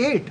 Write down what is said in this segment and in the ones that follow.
8।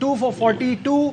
2 for 42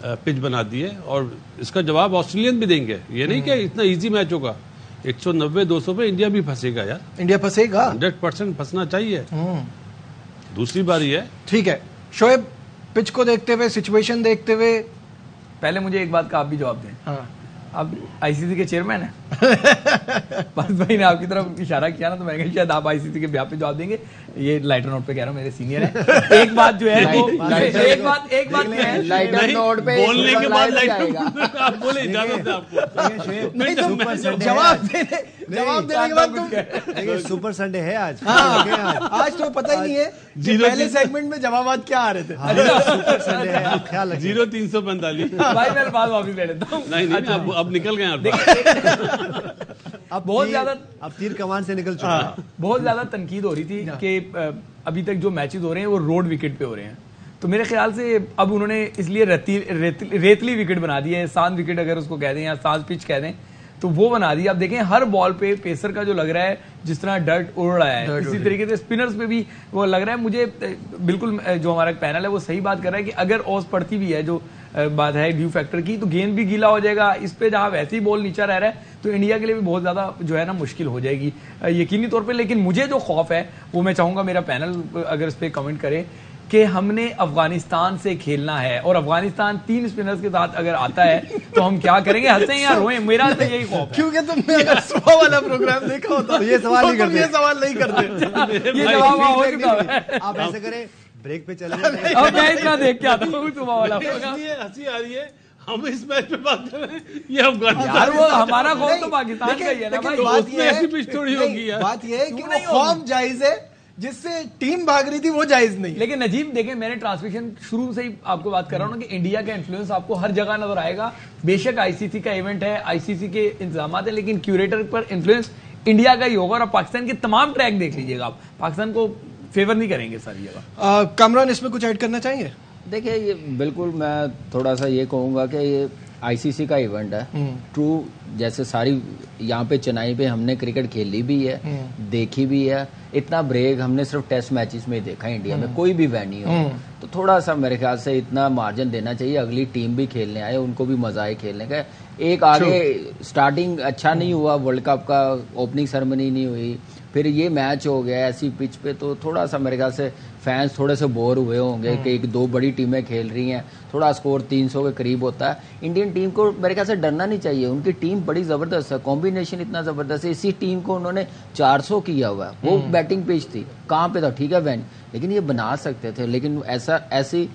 pitch بنا دی ہے, اور اس کا جواب آسٹریلین بھی دیں گے. یہ نہیں کہ اتنا ایزی میچ ہوگا. 190-200 پہ انڈیا بھی پھنسے گا یار, انڈیا پھنسے گا 100% پھنسنا چاہیے. دوسری باری ہے. ٹھیک ہے شعیب, پچ کو دیکھتے ہوئے, سچویشن دیکھتے ہوئے, پہلے مجھے ایک بات کا آپ بھی جواب دیں. ہاں آپ آئی سی سی کے چیئرمین ہیں. بس بھائی نے آپ کی طرف اشارہ کیا نا, تو میں نے کہا شاید آپ آئی سی سی کے بیاہ پہ جواب دیں گے. یہ لائٹر نوٹ پہ کہہ رہا ہوں, میرے سینئر ہیں. ایک بات جو ہے ایک بات ہے, لائٹر نوٹ پہ بولنے کے بعد آپ بولے اجازت ہے آپ کو. جواب دینے کے بعد سپر سنڈے ہے آج. آج تو پتہ ہی نہیں ہے پہلے سیگمنٹ میں جوابات کیا آ رہے تھے. سپر سنڈے ہے, آپ خیال رکھیں. 0-345. بھائی میں بات واپس لے لیتا ہوں. نہیں اب نکل گئے. اب بہت زیادہ اب تیر کمان سے نکل چکا ہے. بہت زیادہ تنقید ہو رہی تھی کہ ابھی تک جو میچز ہو رہے ہیں وہ روڈ وکٹ پہ ہو رہے ہیں. تو میرے خیال سے اب انہوں نے اس لیے ریتلی وکٹ بنا دی ہے, ساند وکٹ اگر اس کو کہہ دیں یا ساز پچ کہہ دیں, تو وہ بنا دی. آپ دیکھیں ہر بال پہ پیسر کا جو لگ رہا ہے جس طرح ڈرٹ اڑ رہا ہے, اسی طریقے سے اسپنرز پہ بھی وہ لگ رہا ہے. مجھے بالکل جو ہمارا پینل ہے وہ صحیح بات کر رہا ہے کہ اگر اوس پڑتی بھی ہے, جو بات ہے ڈیو فیکٹر کی, تو گیند بھی گیلا ہو جائے گا. اس پہ جہاں ویسے ہی بال نیچا رہ رہا ہے تو انڈیا کے لیے بھی بہت زیادہ جو ہے نا مشکل ہو جائے گی یقینی طور پہ. لیکن مجھے جو خوف ہے وہ میں چاہوں گا میرا پینل اگر اس پہ کمنٹ کرے کہ ہم نے افغانستان سے کھیلنا ہے, اور افغانستان 3 اسپنرز کے ساتھ اگر آتا ہے تو ہم کیا کریں گے, ہنسیں یا روئیں. میرا تو یہی خوف ہے. کیونکہ تم نے اگر صبح والا پروگرام دیکھا ہوتا یہ سوال نہیں کرتے, یہ سوال نہیں کرتے. یہ جواب ہو چکا ہے. آپ ایسے کریں, بریک پہ چلے جائیں. اب میں اتنا دیکھ کے آتا ہوں صبح والا. ہنسی آ رہی ہے, ہم اس میچ پہ بات کر رہے ہیں, یہ افغانستان. یار وہ ہمارا خوف تو پاکستان کا ہی ہے نا بھائی. بات یہ ایسی پچ تھوڑی ہوگی یار. بات یہ ہے کہ وہ فارم جائز ہے جس سے ٹیم بھاگ رہی تھی, وہ جائز نہیں. لیکن نجیب دیکھیں, میں نے ٹرانسمیشن شروع سے ہی آپ کو بات کر رہا ہوں نا کہ انڈیا کا انفلوئنس آپ کو ہر جگہ نظر آئے گا. بے شک آئی سی سی کا ایونٹ ہے, آئی سی سی کے انتظامات ہیں, لیکن کیوریٹر پر انفلوئنس انڈیا کا ہی ہوگا. اور پاکستان کے تمام ٹریک دیکھ لیجیے گا, آپ پاکستان کو فیور نہیں کریں گے ساری جگہ. کامران اس میں کچھ ایڈ کرنا چاہیں گے؟ دیکھیں یہ بالکل میں تھوڑا سا یہ کہوں گا کہ یہ آئی سی سی کا ایونٹ ہے. ٹرو جیسے ساری یہاں پہ چنائی پہ ہم نے کرکٹ کھیلی بھی ہے, دیکھی بھی ہے. اتنا بریک ہم نے صرف ٹیسٹ میچز میں دیکھا انڈیا میں, کوئی بھی وینی ہو. تو تھوڑا سا میرے خیال سے اتنا مارجن دینا چاہیے. اگلی ٹیم بھی کھیلنے آئے, ان کو بھی مزہ آئے کھیلنے کا. ایک آگے سٹارٹنگ اچھا نہیں ہوا ورلڈ کپ کا, اوپننگ سرمنی نہیں ہوئی, پھر یہ میچ ہو گیا ایسی پچ پہ, تو تھوڑا سا میرے خیال سے فینس تھوڑے سے بور ہوئے ہوں گے کہ 2 بڑی ٹیمیں کھیل رہی ہیں, تھوڑا اسکور 300 کے قریب ہوتا ہے. انڈین ٹیم کو میرے خیال سے ڈرنا نہیں چاہیے, ان کی ٹیم بڑی زبردست ہے, کمبینیشن اتنا زبردست ہے. اسی ٹیم کو انہوں نے 400 کیا ہوا ہے. وہ بیٹنگ پیچ تھی, کہاں پہ تھا ٹھیک ہے وین, لیکن یہ بنا سکتے تھے. لیکن ایسی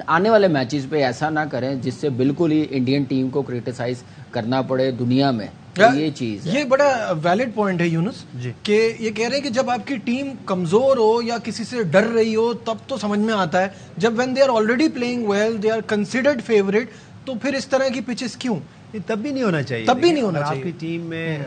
آنے والے میچز پہ ایسا نہ کریں جس سے بالکل ہی انڈین ٹیم کو کرٹیسائز کرنا پڑے دنیا میں. یہ چیز یہ بڑا ویلڈ پوائنٹ ہے یونس, کہ یہ کہہ رہے ہیں کہ جب آپ کی ٹیم کمزور ہو یا کسی سے ڈر رہی ہو تب تو سمجھ میں آتا ہے, جب when they are already playing well, they are considered favourite, تو پھر اس طرح کی پچز کیوں؟ تب بھی نہیں ہونا چاہیے, تب بھی نہیں ہونا چاہیے. آپ کی ٹیم میں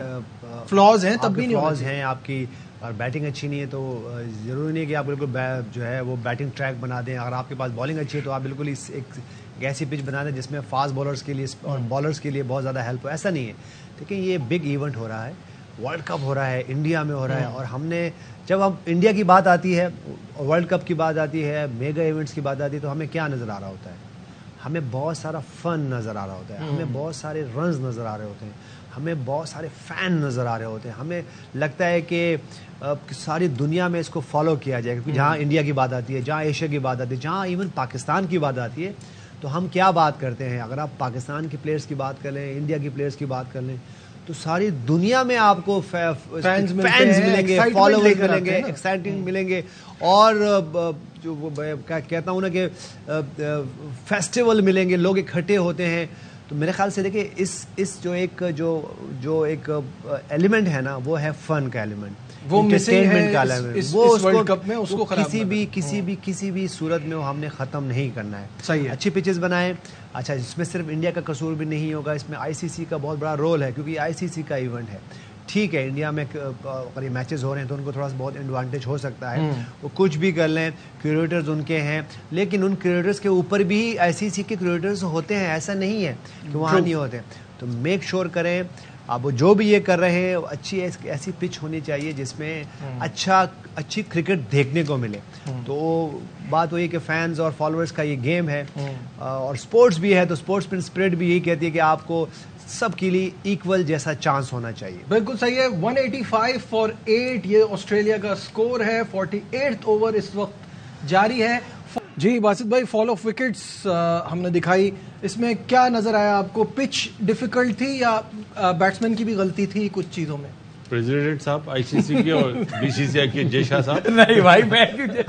فلاز ہیں تب بھی نہیں ہونا فلاز چاہیے. ہیں آپ کی, اور بیٹنگ اچھی نہیں ہے تو ضروری نہیں ہے کہ آپ بالکل جو ہے وہ بیٹنگ ٹریک بنا دیں. اگر آپ کے پاس بالنگ اچھی ہے تو آپ بالکل ایک ایسی پچ بنا دیں جس میں فاسٹ بالرز کے لیے اور بالرز کے لیے بہت زیادہ ہیلپ ہو. ایسا نہیں ہے. دیکھیں یہ بگ ایونٹ ہو رہا ہے, ورلڈ کپ ہو رہا ہے, انڈیا میں ہو رہا ہے, اور ہم نے جب ہم انڈیا کی بات آتی ہے, ورلڈ کپ کی بات آتی ہے, میگا ایونٹس کی بات آتی ہے, تو ہمیں کیا نظر آ رہا ہوتا ہے؟ ہمیں بہت سارا فن نظر آ رہا ہوتا ہے, ہمیں بہت سارے رنز نظر آ رہے ہوتے ہیں, ہمیں بہت سارے فین نظر آ رہے ہوتے ہیں. ہمیں لگتا ہے کہ ساری دنیا میں اس کو فالو کیا جائے, کیونکہ جہاں انڈیا کی بات آتی ہے, جہاں ایشیا کی بات آتی ہے, جہاں ایون پاکستان کی بات آتی ہے, تو ہم کیا بات کرتے ہیں؟ اگر آپ پاکستان کے پلیئرز کی بات کر لیں, انڈیا کی پلیئرز کی بات کر لیں, تو ساری دنیا میں آپ کو فینز ملیں گے, فالوورز ملیں گے, ایکسائٹنگ ملیں گے, اور جو کہتا ہوں نا کہ فیسٹیول ملیں گے, لوگ اکٹھے ہوتے ہیں. تو میرے خیال سے دیکھیں اس جو ایک ایلیمنٹ ہے نا, وہ ہے فن کا ایلیمنٹ, وہ انٹرٹینمنٹ کا ایلیمنٹ. وہ ورلڈ کپ میں اس کو کسی بھی صورت میں ہم نے ختم نہیں کرنا ہے. صحیح ہے. اچھی پچز بنائیں. اچھا, اس میں صرف انڈیا کا قصور بھی نہیں ہوگا, اس میں آئی سی سی کا بہت بڑا رول ہے, کیونکہ آئی سی سی کا ایونٹ ہے. ٹھیک ہے, انڈیا میں اگر یہ میچز ہو رہے ہیں تو ان کو تھوڑا سا بہت ایڈوانٹیج ہو سکتا ہے, وہ کچھ بھی کر لیں, کریٹرز ان کے ہیں, لیکن ان کریٹرز کے اوپر بھی آئی سی سی کے کریٹرز ہوتے ہیں, ایسا نہیں ہے کہ وہاں نہیں ہوتے. تو میک شور کریں اب وہ جو بھی یہ کر رہے ہیں اچھی ایسی پچ ہونی چاہیے جس میں اچھی کرکٹ دیکھنے کو ملے. تو بات وہی کہ فینز اور فالوورز کا یہ گیم ہے اور سپورٹس بھی ہے, تو سپورٹس مین اسپرٹ بھی یہی کہتی ہے کہ آپ کو سب کے لیے ایکول جیسا چانس ہونا چاہیے. بالکل صحیح ہے. 185 for 8 یہ آسٹریلیا کا سکور ہے. 48th اوور اس وقت جاری ہے. جی باسط بھائی, فال آف وکٹس ہم نے دکھائی, اس میں کیا نظر آیا آپ کو؟ پچ ڈیفیکلٹ تھی یا بیٹسمین کی بھی غلطی تھی کچھ چیزوں میں؟ پریزیڈنٹ صاحب آئی سی سی کے اور بی سی سی آئی کے جے شاہ صاحب. نہیں بھائی میں کیوں جے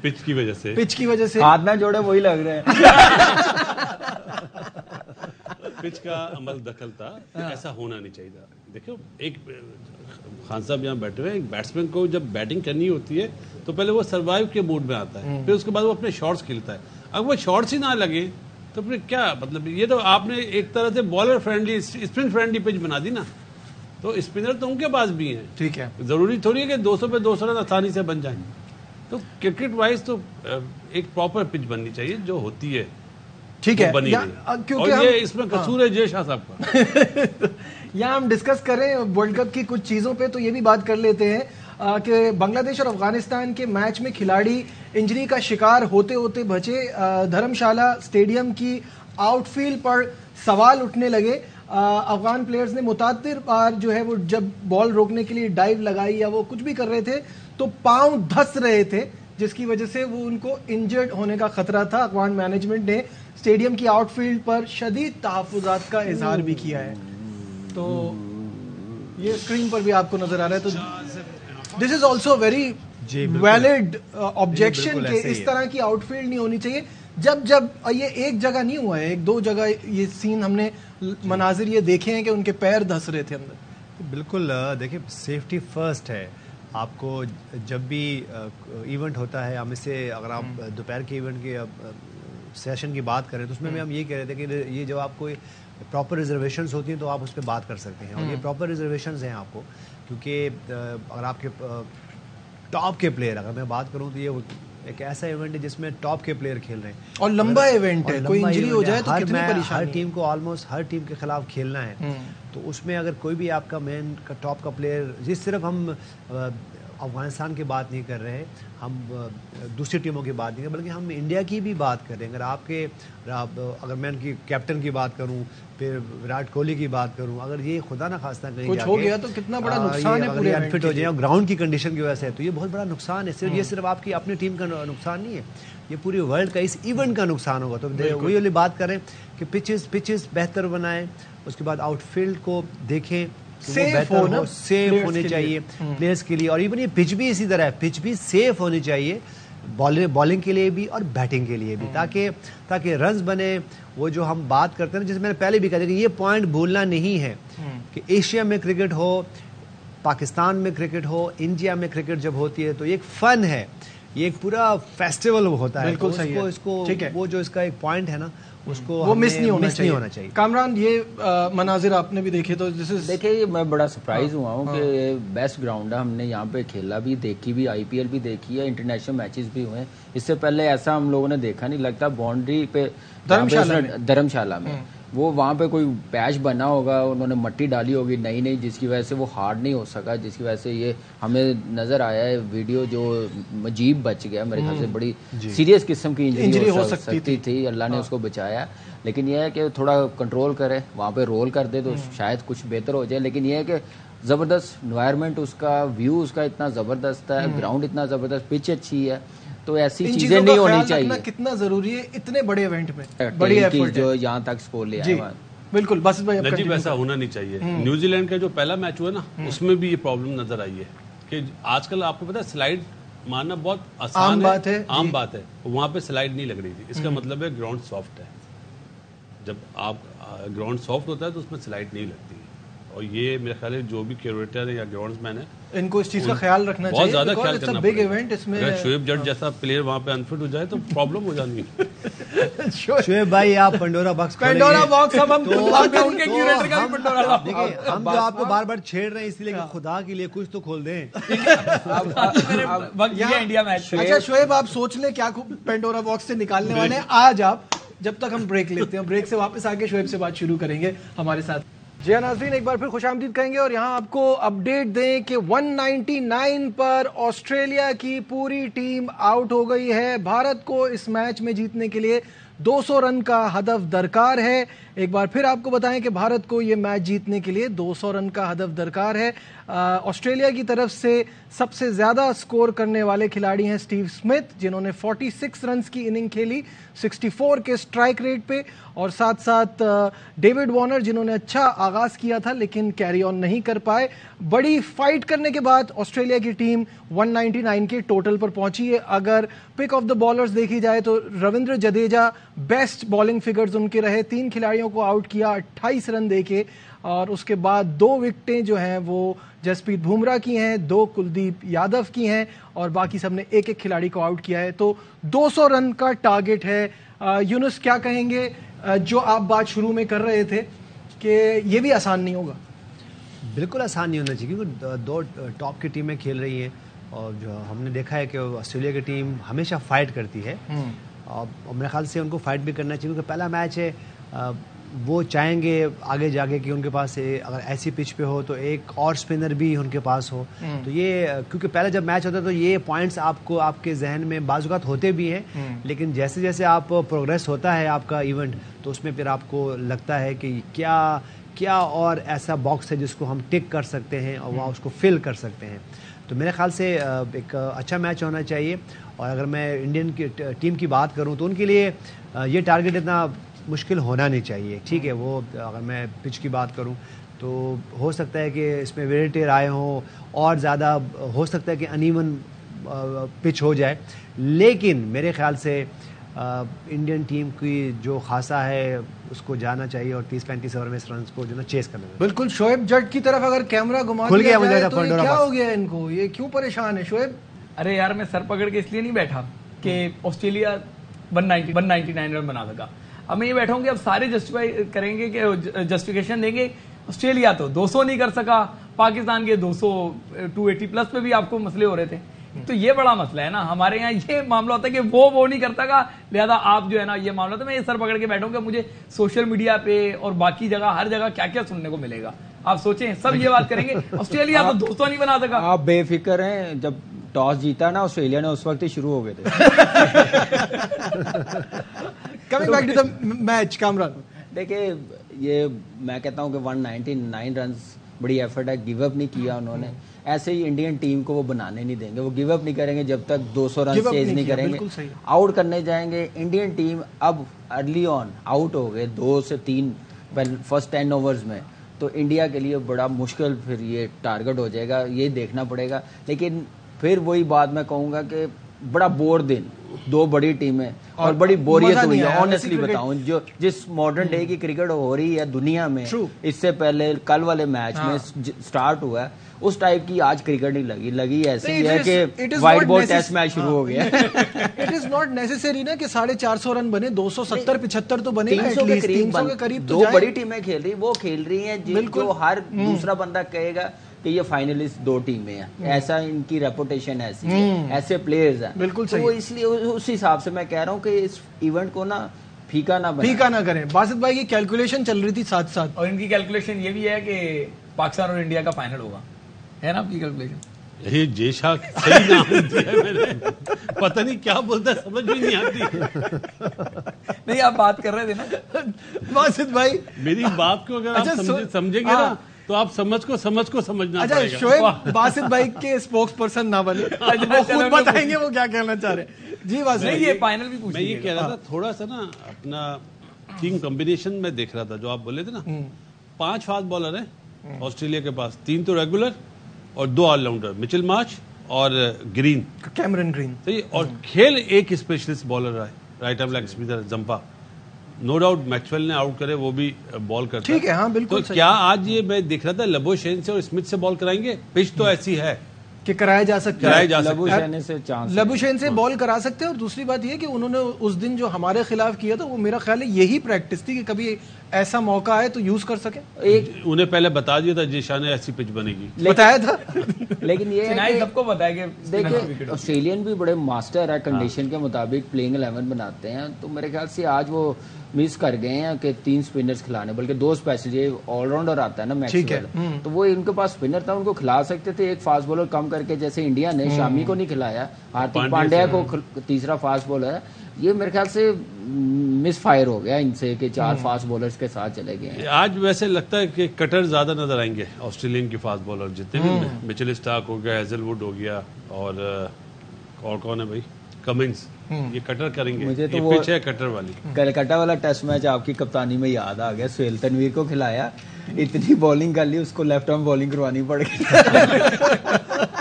پچ کی وجہ سے ہاتھ نہ جوڑے وہی لگ رہے ہیں. پچ کا عمل دخل تھا, ایسا ہونا نہیں چاہیے تھا. دیکھو ایک خان صاحب یہاں بیٹھے ہوئے, ایک بیٹسمین کو جب بیٹنگ کرنی ہوتی ہے تو پہلے وہ سروائیو کے موڈ میں آتا ہے, پھر اس کے بعد وہ اپنے شاٹس کھیلتا ہے. اگر وہ شاٹس ہی نہ لگے تو پھر کیا مطلب؟ یہ تو آپ نے ایک طرح سے bowler friendly spin friendly pitch بنا دی نا. تو اسپنر تو ان کے پاس بھی ہیں, ٹھیک ہے, ضروری تھوڑی ہے کہ 200 پہ 200 رن آسانی سے بن جائیں. تو کرکٹ وائز تو ایک پراپر پچ بننی چاہیے جو ہوتی ہے. ٹھیک ہے, اور یہ اس میں قصور ہے جے شاہ صاحب کا. یہاں ہم ڈسکس کریں ورلڈ کپ کی کچھ چیزوں پہ, تو یہ بھی بات کر لیتے ہیں کہ بنگلہ دیش اور افغانستان کے میچ میں کھلاڑی انجری کا شکار ہوتے ہوتے بچے. دھرم شالہ اسٹیڈیم کی آؤٹ فیلڈ پر سوال اٹھنے لگے. افغان پلیئرز نے متعدد بار جو ہے وہ جب بال روکنے کے لیے ڈائیو لگائی یا وہ کچھ بھی کر رہے تھے تو پاؤں دھس رہے تھے, جس کی وجہ سے وہ ان کو انجرڈ ہونے کا خطرہ تھا. افغان مینجمنٹ نے اسٹیڈیم کی آؤٹ فیلڈ پر شدید تحفظات کا اظہار بھی کیا ہے. تو یہ اسکرین پر بھی آپ کو نظر آ رہا ہے. تو this is also very valid objection کہ اس طرح کی آؤٹ فیلڈ نہیں ہونی چاہیے. جب یہ ایک جگہ نہیں ہوا ہے, ایک دو جگہ یہ سین ہم نے مناظر یہ دیکھے ہیں کہ ان کے پیر دھس رہے تھے اندر. بالکل, دیکھیں سیفٹی فرسٹ ہے. آپ کو جب بھی ایونٹ ہوتا ہے, ہم اس سے اگر آپ دوپہر کے ایونٹ کے سیشن کی بات کریں تو اس میں ہم یہ کہہ رہے تھے کہ یہ جب آپ کو پراپر ریزرویشنز ہوتی ہیں تو آپ اس پہ بات کر سکتے ہیں, اور یہ پراپر ریزرویشنز ہیں آپ کو, کیونکہ اگر آپ کے ٹاپ کے پلیئر, اگر میں بات کروں تو یہ ایک ایسا ایونٹ ہے جس میں ٹاپ کے پلیئر کھیل رہے ہیں اور لمبا ایونٹ ہے, کوئی انجری ہو جائے تو کتنی پریشانی. ہر ٹیم کو آلموسٹ ہر ٹیم کے خلاف کھیلنا ہے, تو اس میں اگر کوئی بھی آپ کا مین کا ٹاپ کا پلیئر, جس صرف ہم افغانستان کی بات نہیں کر رہے, ہم دوسری ٹیموں کی بات نہیں کر رہے, بلکہ ہم انڈیا کی بھی بات کر رہے ہیں. اگر آپ کے اگر میں ان کی کیپٹن کی بات کروں, پھر وراٹ کوہلی کی بات کروں, اگر یہ خدا نہ خواستہ کہیں کچھ ہو گیا تو کتنا بڑا نقصان ہے پورے انفٹ ہو جائے اور گراؤنڈ کی کنڈیشن کی وجہ سے, تو یہ بہت بڑا نقصان ہے. صرف یہ صرف آپ کی اپنی ٹیم کا نقصان نہیں ہے, یہ پوری ورلڈ کا اس ایونٹ کا نقصان ہوگا. تو وہی والی بات کریں کہ پچز بہتر بنائیں, اس کے بعد آؤٹ فیلڈ کو دیکھیں, سیف ہونے چاہیے پلیئرز کے لیے. اور ایون یہ پچ بھی اسی طرح ہے, پچ بھی سیف ہونی چاہیے بالنگ کے لیے بھی اور بیٹنگ کے لیے بھی, تاکہ رنز بنے. وہ جو ہم بات کرتے ہیں, جیسے میں نے پہلے بھی کہا تھا کہ یہ پوائنٹ بھولنا نہیں ہے کہ ایشیا میں کرکٹ ہو, پاکستان میں کرکٹ ہو, انڈیا میں کرکٹ جب ہوتی ہے تو یہ ایک فن ہے, یہ ایک پورا فیسٹیول ہوتا ہے. بالکل صحیح ہے, اس کو وہ جو اس کا ایک پوائنٹ ہے نا, اس کو وہ مس نہیں ہونا چاہیے. کامران, یہ مناظر آپ نے بھی دیکھے تو دیکھیے میں بڑا سرپرائز ہوا ہوں کہ بیسٹ گراؤنڈ ہے, ہم نے یہاں پہ کھیلا بھی, دیکھی بھی, آئی پی ایل بھی دیکھی ہے, انٹرنیشنل میچز بھی ہوئے ہیں. اس سے پہلے ایسا ہم لوگوں نے دیکھا نہیں. لگتا باؤنڈری پہ دھرم شالہ میں وہ وہاں پہ کوئی پیچ بنا ہوگا, انہوں نے مٹی ڈالی ہوگی نئی, جس کی وجہ سے وہ ہارڈ نہیں ہو سکا, جس کی وجہ سے یہ ہمیں نظر آیا ہے ویڈیو جو عجیب بچ گیا. میرے خیال سے بڑی سیریس قسم کی انجری ہو سکتی تھی, اللہ نے اس کو بچایا. لیکن یہ ہے کہ تھوڑا کنٹرول کرے, وہاں پہ رول کر دے تو شاید کچھ بہتر ہو جائے. لیکن یہ ہے کہ زبردست انوائرمنٹ, اس کا ویو اس کا اتنا زبردست ہے, گراؤنڈ اتنا زبردست, پچ اچھی ہے, تو ایسی چیزیں نہیں ہونی چاہیے. کتنا ضروری ہے اتنے بڑے ایونٹ میں, بڑی ایفرٹ جو یہاں تک سکور لے آئے. بالکل, بس بھائی نجیب ایسا ہونا نہیں چاہیے. نیوزی لینڈ کا جو پہلا میچ ہوا نا, اس میں بھی یہ پرابلم نظر آئی ہے کہ آج کل آپ کو پتا ہے سلائڈ مارنا بہت آسان ہے, عام بات ہے, وہاں پہ سلائڈ نہیں لگ رہی تھی. اس کا مطلب ہے گراؤنڈ سافٹ ہے. جب آپ گراؤنڈ سافٹ ہوتا ہے تو اس میں سلائڈ نہیں لگتی. اور یہ میرے خیال ہے جو بھی کیوریٹر ہے یا گراؤنڈ مین ہے, ان کو اس چیز کا خیال رکھنا چاہیے. بہت زیادہ خیال کرنا پڑے گا. اگر شعیب جٹ جیسا پلیئر وہاں پہ انفٹ ہو جائے تو پرابلم ہو جانی ہے. شعیب بھائی آپ پنڈورا باکس ہم ان کے کیوریٹر کا بھی پنڈورا باکس. دیکھیں ہم جو آپ کو بار بار چھیڑ رہے ہیں اس لیے کہ خدا کے لیے کچھ تو کھول دیں. India match. اچھا شعیب, آپ سوچ لیں کیا پنڈورا باکس سے نکالنے والے ہیں آج آپ. جب تک ہم بریک لیتے ہیں. بریک سے واپس آ کے شعیب سے بات شروع کریں گے ہمارے ساتھ. جی ناظرین, ایک بار پھر خوش آمدید کہیں گے اور یہاں آپ کو اپڈیٹ دیں کہ 199 پر آسٹریلیا کی پوری ٹیم آؤٹ ہو گئی ہے. بھارت کو اس میچ میں جیتنے کے لیے 200 رن کا ہدف درکار ہے. ایک بار پھر آپ کو بتائیں کہ بھارت کو یہ میچ جیتنے کے لیے 200 رن کا ہدف درکار ہے. آسٹریلیا کی طرف سے سب سے زیادہ سکور کرنے والے کھلاڑی ہیں اسٹیو اسمتھ, جنہوں نے 46 رنز کی اننگ کھیلی 64 کے سٹرائک ریٹ پہ, اور ساتھ ساتھ ڈیوڈ وارنر جنہوں نے اچھا آغاز کیا تھا لیکن کیری آن نہیں کر پائے. بڑی فائٹ کرنے کے بعد آسٹریلیا کی ٹیم 199 کے ٹوٹل پر پہنچی ہے. اگر پک آف دا بالرز دیکھی جائے تو Ravindra Jadeja best bowling figures ان کے رہے, 3 کھلاڑیوں کو آؤٹ کیا 28 رن دے کے, اور اس کے بعد 2 وکٹیں جو ہیں وہ جسپریت بمراہ کی ہیں, 2 کلدیپ یادو کی ہیں, اور باقی سب نے ایک کھلاڑی کو آؤٹ کیا ہے. تو 200 رن کا ٹارگٹ ہے. یونس کیا کہیں گے, جو آپ بات شروع میں کر رہے تھے کہ یہ بھی آسان نہیں ہوگا؟ بالکل آسان نہیں ہونا چاہیے کیونکہ 2 ٹاپ کی ٹیمیں کھیل رہی ہیں, اور جو ہم نے دیکھا ہے کہ آسٹریلیا کی ٹیم ہمیشہ فائٹ کرتی ہے, اور میرے خیال سے ان کو فائٹ بھی کرنا چاہیے کیونکہ پہلا میچ ہے. وہ چاہیں گے آگے جا کے کہ ان کے پاس اگر ایسی پچ پہ ہو تو ایک اور اسپنر بھی ان کے پاس ہو. تو یہ کیونکہ پہلے جب میچ ہوتا ہے تو یہ پوائنٹس آپ کو آپ کے ذہن میں بعض اوقات ہوتے بھی ہیں, لیکن جیسے جیسے آپ پروگریس ہوتا ہے آپ کا ایونٹ, تو اس میں پھر آپ کو لگتا ہے کہ کیا اور ایسا باکس ہے جس کو ہم ٹک کر سکتے ہیں اور وہاں اس کو فل کر سکتے ہیں. تو میرے خیال سے ایک اچھا میچ ہونا چاہیے. اور اگر میں انڈین کی ٹیم کی بات کروں تو ان کے لیے یہ ٹارگٹ اتنا مشکل ہونا نہیں چاہیے. ٹھیک ہے, وہ اگر میں پچ کی بات کروں تو ہو سکتا ہے کہ اس میں ویریٹیر آئے ہوں, اور زیادہ ہو سکتا ہے کہ انیون پچ ہو جائے, لیکن میرے خیال سے انڈین ٹیم کی جو خاصا ہے اس کو جانا چاہیے اور 30-35 اوور میں اس رنز کو جو نا چیز کرنا. بالکل. شعیب جٹ کی طرف اگر کیمرہ گھما دیا جائے تو یہ کیا ہو گیا ان کو, یہ کیوں پریشان ہے شعیب؟ ارے یار, میں سر پکڑ کے اس لیے نہیں بیٹھا کہ آسٹریلیا 199 رن بنا سکا. اب میں یہ بیٹھا ہوں کہ اب سارے جسٹیفائی کریں گے کہ جسٹیفیکیشن دیں گے آسٹریلیا تو 200 نہیں کر سکا, پاکستان کے 200 280 پلس پہ بھی آپ کو مسئلے ہو رہے تھے. تو یہ بڑا مسئلہ ہے نا, ہمارے یہاں یہ معاملہ ہوتا ہے کہ وہ نہیں کرتا کا, لہذا آپ جو ہے نا یہ معاملہ ہوتا ہے. میں یہ سر پکڑ کے بیٹھوں کہ مجھے سوشل میڈیا پہ اور باقی جگہ ہر جگہ کیا کیا سننے کو ملے گا. آپ سوچیں سب یہ بات کریں گے آسٹریلیا تو 200 نہیں بنا سکا. آپ بے فکر ہیں, جب ٹاس جیتا نا آسٹریلیا نے اس وقت ہی شروع ہو گئے تھے. Coming back to the match, Kamran دیکھیں یہ میں کہتا ہوں کہ 199 رنز بڑی ایفرٹ ہے, گیو اپ نہیں کیا انہوں نے. ایسے ہی انڈین ٹیم کو وہ بنانے نہیں دیں گے, وہ گیو اپ نہیں کریں گے جب تک 200 رن چیز نہیں کریں گے. آؤٹ کرنے جائیں گے. انڈین ٹیم اب ارلی آن آؤٹ ہو گئے 2 سے 3 فرسٹ 10 اوورز میں, تو انڈیا کے لیے بڑا مشکل پھر یہ ٹارگٹ ہو جائے گا, یہ دیکھنا پڑے گا. لیکن پھر وہی بات میں کہوں گا کہ بڑا بور دن, 2 بڑی ٹیمیں اور بڑی بوریت ہوئی ہے. آنیسٹلی بتاؤں, جو جس ماڈرن ڈے کی کرکٹ ہو رہی ہے دنیا میں, اس سے پہلے کل والے میچ میں سٹارٹ ہوا ہے, اس ٹائپ کی آج کرکٹ نہیں لگی. ایسے ہی ہے کہ وائٹ بال ٹیسٹ میچ شروع ہو گیا. اٹ از ناٹ نیسیسری نا کہ 450 رن بنے, 270-75 تو بنے, 300 کے قریب. 2 بڑی ٹیمیں کھیل رہی, وہ کھیل رہی ہیں جو ہر دوسرا بندہ کہے گا کہ یہ فائنلسٹ 2 ٹیمیں ہیں, ایسا ان کی ریپوٹیشن ایسی ہے, ایسے پلیئرز ہیں. بالکل صحیح. تو اس لیے اس حساب سے میں کہہ رہا ہوں کہ اس ایونٹ کو نا پھیکا نہ کریں. باسط بھائی کی کیلکولیشن چل رہی تھی ساتھ ساتھ, اور ان کی کیلکولیشن یہ بھی ہے کہ پاکستان اور انڈیا کا فائنل ہوگا, ہے نا آپ کی کیلکولیشن؟ یہ جے شاہ صحیح نام دیا میں نے, پتہ نہیں کیا بولتا ہے, سمجھ بھی نہیں آتی. نہیں آپ بات کر رہے تھے نا باسط بھائی, میری بات کو اگر آپ سمجھیں گے نا تو آپ سمجھ کو سمجھنا پڑے گا. شعیب باسط بھائی کے اسپوکس پرسن نہ بنے, وہ خود بتائیں گے وہ کیا کہنا چاہ رہے ہیں. جی باسط, یہ فائنل بھی میں یہ کہہ رہا تھا تھوڑا سا نا اپنا ٹیم کمبینیشن میں دیکھ رہا تھا, جو آپ بولے تھے نا 5 فاسٹ بالر ہیں آسٹریلیا کے پاس, 3 تو ریگولر اور 2 آل راؤنڈر, مچل مارچ اور گرین, کیمرن گرین. اور کھیل ایک اسپیشلسٹ بالر رہا ہے, right arm leg spinner زمپا. No doubt Maxwell نے آؤٹ کرے, وہ بھی بال کرتا ہے. ٹھیک ہے, ہاں بالکل. تو کیا آج یہ میں دیکھ رہا تھا لبو شین سے اور اسمتھ سے بال کرائیں گے؟ پچ تو ایسی ہے کہ کرایا جا سکتا ہے. لبوشین سے بال کرا سکتے ہیں. اور دوسری بات یہ کہ انہوں نے اس دن جو ہمارے خلاف کیا تھا وہ میرا خیال ہے یہی پریکٹس تھی کہ کبھی ایسا موقع آئے تو یوز کر سکیں. انہیں پہلے بتا دیا تھا جیشان ایسی پچ بنے گی, بتایا تھا. لیکن یہ سب کو پتا ہے کہ دیکھیں آسٹریلین بھی بڑے ماسٹر ہے کنڈیشن کے مطابق پلینگ 11 بناتے ہیں. تو میرے خیال سے آج وہ مس کر گئے ہیں کہ 3 سپنرز کھلانے, بلکہ 2 اسپیشل. یہ آل راؤنڈر آتا ہے نا میچ والا, تو وہ ان کے پاس سپنر تھا, ان کو کھلا سکتے تھے. ایک فاسٹ بولر کم کر کے, جیسے انڈیا نے شامی کو نہیں کھلایا, ہاردک پانڈیا کو تیسرا فاسٹ بولر ہے. یہ میرے خیال سے مس فائر ہو گیا ان سے کہ 4 فاسٹ بولرز کے ساتھ چلے گئے ہیں. آج ویسے لگتا ہے کہ کٹر زیادہ نظر آئیں گے آسٹریلین کی فاسٹ بولر جتنے بھی. مچل اسٹارک ہو گیا, ہیزل ووڈ ہو گیا, اور کون ہے بھائی, کمنگز, یہ کٹر کریں گے. مجھے تو یہ وہ پچ ہے کٹر والی. کلکتہ والا ٹیسٹ میچ آپ کی کپتانی میں یاد آ گیا. سہیل تنویر کو کھلایا, اتنی بالنگ کر لی, اس کو لیفٹ آرم بالنگ کروانی پڑ گئی.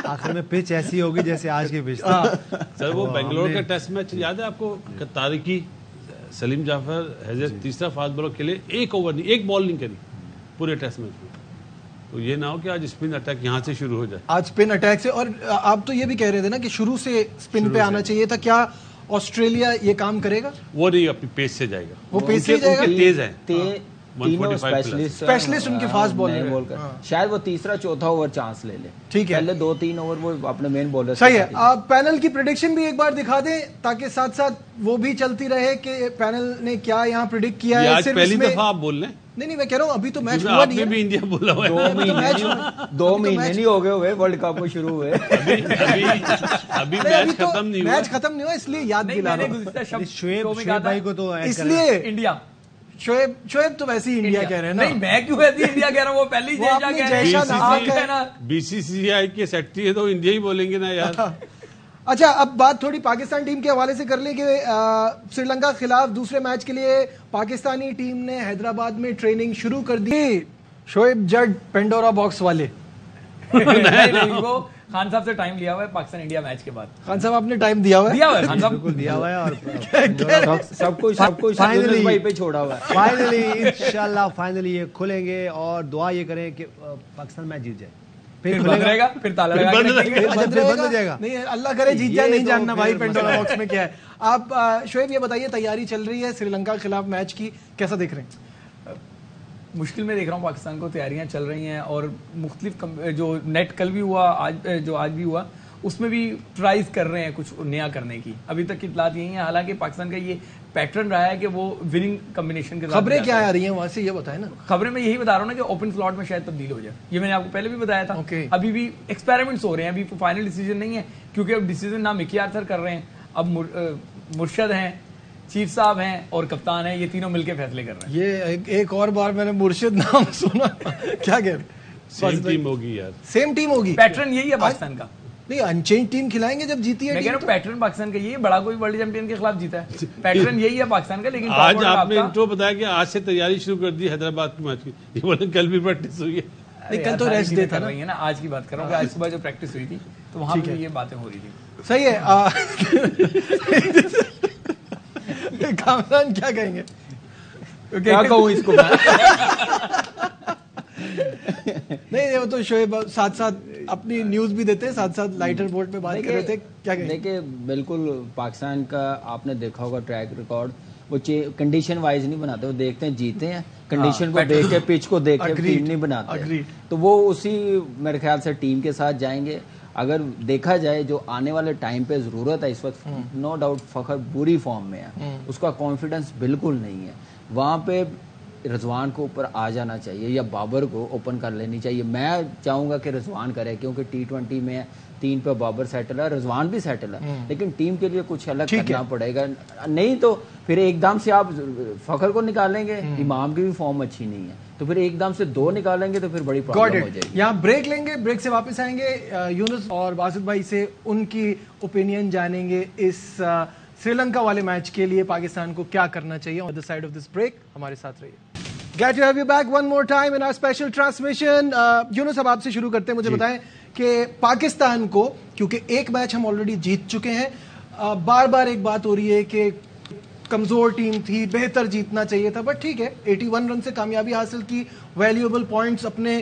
آخر میں پچ ایسی ہوگی جیسے آج کی پچ. سر وہ بنگلور کا ٹیسٹ میچ یاد ہے آپ کو, تارکی, سلیم جعفر, ہیزل تیسرا فاسٹ بالر کھیلے, 1 اوور نہیں, 1 بال نہیں کری پورے ٹیسٹ میچ میں. تو یہ نہ ہو کہ آج اسپن اٹیک یہاں سے شروع ہو جائے. آج اسپن اٹیک سے. اور آپ تو یہ بھی کہہ رہے تھے نا کہ شروع سے اسپن پہ آنا چاہیے تھا. کیا آسٹریلیا یہ کام کرے گا؟ وہ نہیں, اپنی پیس سے جائے گا. وہ پیس سے جائے گا, تیز ہے. تینوں اسپیشلسٹ ان کے فاسٹ بالر, شاید وہ تیسرا چوتھا اوور چانس لے لے. ٹھیک ہے, پہلے 2-3 اوور وہ اپنے مین بالر. صحیح ہے. آپ پینل کی پریڈکشن بھی ایک بار دکھا دیں تاکہ ساتھ ساتھ وہ بھی چلتی رہے کہ پینل نے کیا یہاں پریڈکٹ کیا ہے. آج پہلی دفعہ آپ بول رہے ہیں. نہیں میں کہہ رہا ہوں ابھی تو میچ ہوا نہیں ہے. بھی انڈیا بولا ہوا ہے. 2 مہینے نہیں ہو گئے ہوئے ورلڈ کپ کو شروع ہوئے. ابھی میچ ختم نہیں ہوا. میچ ختم نہیں ہوا, اس لیے یاد دلا رہا ہوں. شعیب بھائی کو تو اس لیے انڈیا, شعیب تو ویسے ہی انڈیا کہہ رہے ہیں نا. نہیں میں کیوں ویسے انڈیا کہہ رہا ہوں, وہ پہلی BCCI کے سیکٹری ہے تو انڈیا ہی بولیں گے نا یار. اچھا اب بات تھوڑی پاکستان ٹیم کے حوالے سے کر لیں کہ سری لنکا خلاف دوسرے میچ کے لیے پاکستانی ٹیم نے حیدرآباد میں ٹریننگ شروع کر دی. شعیب جڈ پینڈورا باکس والے خان صاحب سے ٹائم لیا ہوا ہے پاکستان انڈیا میچ کے بعد. خان صاحب آپ نے ٹائم دیا ہوا ہے, خان صاحب بالکل دیا ہوا ہے, اور سب کچھ فائنلی بھائی پہ چھوڑا ہوا ہے. فائنلی انشاءاللہ فائنلی یہ کھلیں گے, اور دعا یہ کریں کہ پاکستان میچ جیت جائے. پھر بند رہے گا, پھر تالا بند ہو جائے گا. نہیں اللہ کرے جیت جائے, نہیں جاننا بھائی پینڈورا باکس میں کیا ہے. آپ شعیب یہ بتائیے, تیاری چل رہی ہے سری لنکا کے خلاف میچ کی, کیسا دیکھ رہے ہیں؟ مشکل میں دیکھ رہا ہوں پاکستان کو. تیاریاں چل رہی ہیں اور مختلف جو نیٹ کل بھی ہوا, آج بھی ہوا, اس میں بھی ٹرائز کر رہے ہیں کچھ نیا کرنے کی. ابھی تک کی اطلاعات یہی ہیں, حالانکہ پاکستان کا یہ پیٹرن رہا ہے کہ وہ وننگ کمبینیشن کے ساتھ. خبریں کیا آ رہی ہیں وہاں سے یہ بتائیں نا. خبریں میں یہی بتا رہا ہوں نا کہ اوپن سلاٹ میں شاید تبدیل ہو جائے. یہ میں نے آپ کو پہلے بھی بتایا تھا. ابھی بھی ایکسپیریمنٹس ہو رہے ہیں, ابھی فائنل ڈیسیجن نہیں ہے, کیونکہ اب ڈیسیجن نہ مکی آرتھر کر رہے ہیں, اب مرشد ہیں, چیف صاحب ہیں اور کپتان ہیں, یہ تینوں مل کے فیصلے کر رہے ہیں. یہ ایک اور بار میں نے مرشد نام سنا, کیا کہہ رہے ہیں؟ سیم ٹیم ہوگی یار, سیم ٹیم ہوگی. پیٹرن یہی ہے پاکستان کا. نہیں انچینج ٹیم کھلائیں گے جب جیتی ہے. میں کہہ رہا ہوں پیٹرن پاکستان کا یہی ہے, بڑا کوئی ورلڈ چیمپئن کے خلاف جیتا ہے, پیٹرن یہی ہے پاکستان کا. لیکن آج آپ نے انٹرو بتایا کہ آج سے تیاری شروع کر دی حیدرآباد کی میچ کی, یہ بولے کل بھی پریکٹس ہوئی ہے. کل تو ریسٹ ڈے تھا نا, آج کی بات کر رہا ہوں. آج صبح جو پریکٹس ہوئی تھی تو وہاں پہ یہ باتیں ہو رہی تھی. صحیح ہے. کامران کیا کہیں گے؟ کیا کہوں اس کو نہیں وہ تو شعیب ساتھ ساتھ اپنی نیوز بھی دیتے ہیں, ساتھ ساتھ لائٹر بورڈ پہ بات کر رہے تھے. کیا کہیں؟ دیکھیں بالکل پاکستان کا آپ نے دیکھا ہوگا ٹریک ریکارڈ, وہ کنڈیشن وائز نہیں بناتے, وہ دیکھتے ہیں جیتے ہیں, کنڈیشن کو دیکھ کے پچ کو دیکھ کے ٹیم نہیں بناتے. تو وہ اسی میرے خیال سے ٹیم کے ساتھ جائیں گے. اگر دیکھا جائے جو آنے والے ٹائم پہ ضرورت ہے اس وقت, نو ڈاؤٹ فخر بری فارم میں ہے, اس کا کانفیڈنس بالکل نہیں ہے. وہاں پہ رضوان کو اوپر آ جانا چاہیے یا بابر کو اوپن کر لینی چاہیے. میں چاہوں گا کہ رضوان کرے, کیونکہ T20 میں 3 پہ بابر سیٹل ہے, رضوان بھی سیٹل ہے, لیکن ٹیم کے لیے کچھ الگ کرنا پڑے گا. نہیں تو پھر ایک دم سے آپ فخر کو نکالیں گے, امام کی بھی فارم اچھی نہیں ہے, تو پھر ایک دم سے 2 نکالیں گے تو پھر بڑی پرابلم ہو جائے گی. یہاں بریک لیں گے, بریک سے واپس آئیں گے, یونس اور باسط بھائی سے ان کی اوپینین جانیں گے اس سری لنکا والے میچ کے لیے پاکستان کو کیا کرنا چاہیے. On the side of this break ہمارے ساتھ رہیے. Glad to have you back one more time in our special transmission. یونس اب آپ سے شروع کرتے ہیں, مجھے بتائیں کہ پاکستان کو, کیونکہ ایک میچ ہم آلریڈی جیت چکے ہیں, بار بار ایک بات ہو رہی ہے کہ کمزور ٹیم تھی, بہتر جیتنا چاہیے تھا, بٹ ٹھیک ہے 81 رن سے کامیابی حاصل کی, ویلیوبل پوائنٹس اپنے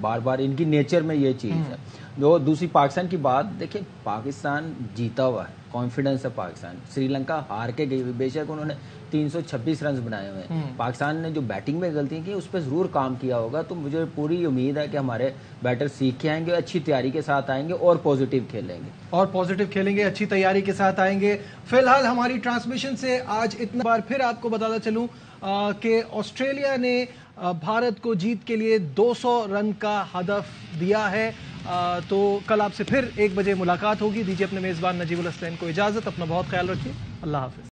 بار بار, ان کی نیچر میں یہ چیز ہے. جو دوسری پاکستان کی بات دیکھیں, پاکستان جیتا ہوا ہے, کانفیڈنس ہے پاکستان. سری لنکا ہار کے گئی ہوئی, بے شک انہوں نے 326 رنز بنائے ہوئے ہیں. پاکستان نے جو بیٹنگ میں غلطی کی اس پہ ضرور کام کیا ہوگا, تو مجھے پوری امید ہے کہ ہمارے بیٹر سیکھ کے آئیں گے, اچھی تیاری کے ساتھ آئیں گے اور پازیٹیو کھیلیں گے اچھی تیاری کے ساتھ آئیں گے. فی الحال ہماری ٹرانسمیشن سے آج اتنا بار پھر آپ کو بتاتا چلوں کہ آسٹریلیا نے بھارت کو جیت کے لیے 200 رن کا ہدف دیا ہے. تو کل آپ سے پھر 1 بجے ملاقات ہوگی. دیجیے اپنے میزبان نجیب الحسین کو اجازت. اپنا بہت خیال رکھیے. اللہ حافظ.